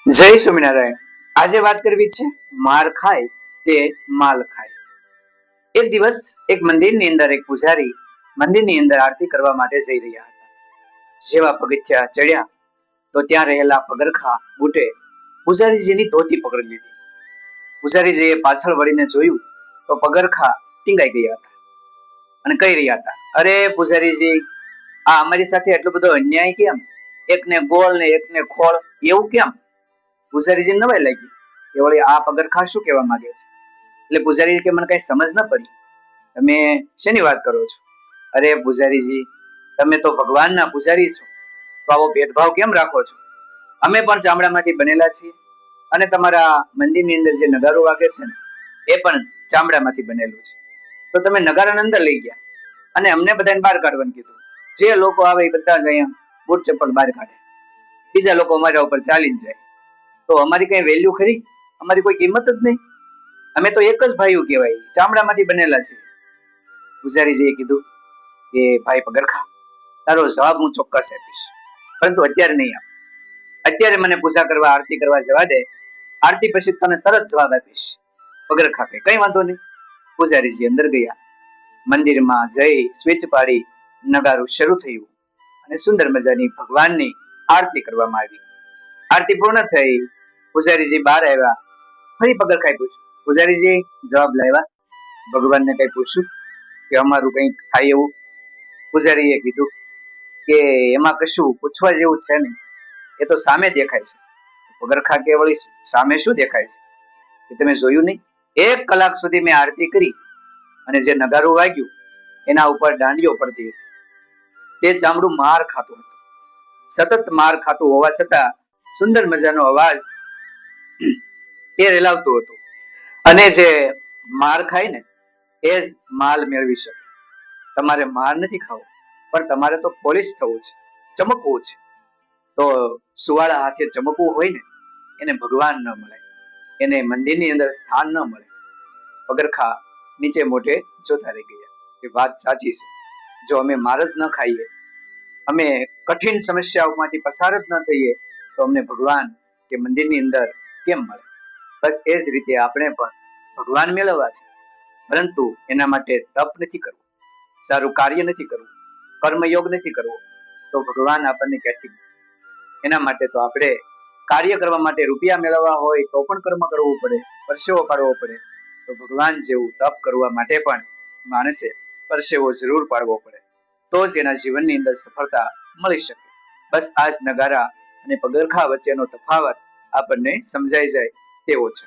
જય સ્વામિનારાયણ। આજે વાત કરવી છે માર ખાય તે માલ ખાય। એક દિવસ એક મંદિરની અંદર એક પૂજારી મંદિરની અંદર આરતી કરવા માટે જઈ રહ્યા હતા। જેવા પગથિયા ચડ્યા તો ત્યાં રહેલા પગરખા બુટે પૂજારીજીની ધોતી પકડી લીધી। પૂજારીજીએ પાછળ વળીને જોયું તો પગરખા ટીંગાઈ ગયા હતા અને કહી રહ્યા હતા, અરે પૂજારીજી, આ અમારી સાથે એટલો બધો અન્યાય કેમ? એકને ગોળ ને એકને ખોળ, એવું કેમ? પૂજારીજી નવાઈ લાગી કે વળી આ પગરખા શું કહેવા માંગે છે? એટલે પૂજારી કે મને કઈ સમજ ન પડી, તમે શેની વાત કરો છો? અરે પૂજારીજી, તમે તો ભગવાનના પૂજારી છો, તો આવો ભેદભાવ કેમ રાખો છો? અમે પણ ચામડામાંથી બનેલા છીએ અને તમારા મંદિરની અંદર જે નગારો વાગે છે ને એ પણ ચામડામાંથી બનેલું છે। તો તમે નગારાને અંદર લઈ ગયા અને અમને બધાને બહાર કાઢવાનું કીધું। જે લોકો આવે એ બધા જ અહીંયા બૂટ ચપ્પલ બહાર કાઢે, બીજા લોકો અમારા ઉપર ચાલીને જાય, તો અમારી કઈ વેલ્યુ ખરી? અમારી કોઈ કિંમત જ નહીં। અમે તો એક જ ભાઈઓ કહેવાય, ચામડામાંથી બનેલા છે। પૂજારીજીએ કીધું કે ભાઈ પગરખા, તારો જવાબ હું ચોક્કસ આપીશ, પરંતુ અત્યારે નહીં આપ। અત્યારે મને પૂજા કરવા આરતી કરવા જવા દે, આરતી પછી તને તરત જવાબ આપીશ। પગરખા કે કઈ વાંધો નહીં। પૂજારીજી અંદર ગયા, મંદિરમાં જઈ સ્વિચ પાડી નગારું શરૂ થયું અને સુંદર મજાની ભગવાનની આરતી કરવામાં આવી। આરતી પૂર્ણ થઈ, પૂજારીજી બહાર આવ્યા, ફરી પગરખાએ પૂછ્યું, પૂજારીજી જવાબ લાવ્યા? ભગવાનને કઈ પૂછ્યું કે અમારું કંઈક થાય એવું? પૂજારીએ કીધું કે એમાં કશું પૂછવા જેવું છે નહીં, એ તો સામે દેખાય છે। પગરખા કે વળી સામે શું દેખાય છે? કે તમે જોયું નહીં? 1 કલાક સુધી મેં આરતી કરી અને જે નગારું વાગ્યું એના ઉપર દાંડીઓ પડતી હતી, તે ચામડું માર ખાતું હતું। સતત માર ખાતું હોવા છતાં સુંદર મજાનો અવાજ એ રેલાવતું હતું, અને જે માર ખાય ને એ જ માલ મેળવી શકે। તમારે માર નથી ખાવો, પણ તમારે તો પોલીસ થવું છે, ચમકવું છે। તો સુવાળા હાથે ચમકવું હોય ને એને ભગવાન ન મળે, એને મંદિરની અંદર સ્થાન ન મળે। પગરખા નીચે મોઢે જોતા રહી ગયા કે વાત સાચી છે, જો અમે માર જ ન ખાઈએ, અમે કઠિન સમસ્યાઓમાંથી પસાર જ ન થઈએ, તો અમને ભગવાન કે મંદિરની અંદર કેમ મળે? બસ એ જ રીતે આપણે પણ ભગવાન મેળવવા છે, પરંતુ એના માટે તપ નથી કરવું, સારું કાર્ય નથી કરવું, કર્મયોગ નથી કરવો, તો ભગવાન આપણને ક્યાંથી મળે? એના માટે તો આપણે કાર્ય કરવા માટે રૂપિયા મેળવવા હોય તો પણ કર્મ કરવું પડે, પરસેવો પાડવો પડે। તો ભગવાન જેવું તપ કરવા માટે પણ માણસે પરસેવો જરૂર પાડવો પડે, તો જ એના જીવનની અંદર સફળતા મળી શકે। બસ આ જ નગારા અને પગરખા વચ્ચેનો તફાવત આપણને સમજાઈ જાય તેવો છે।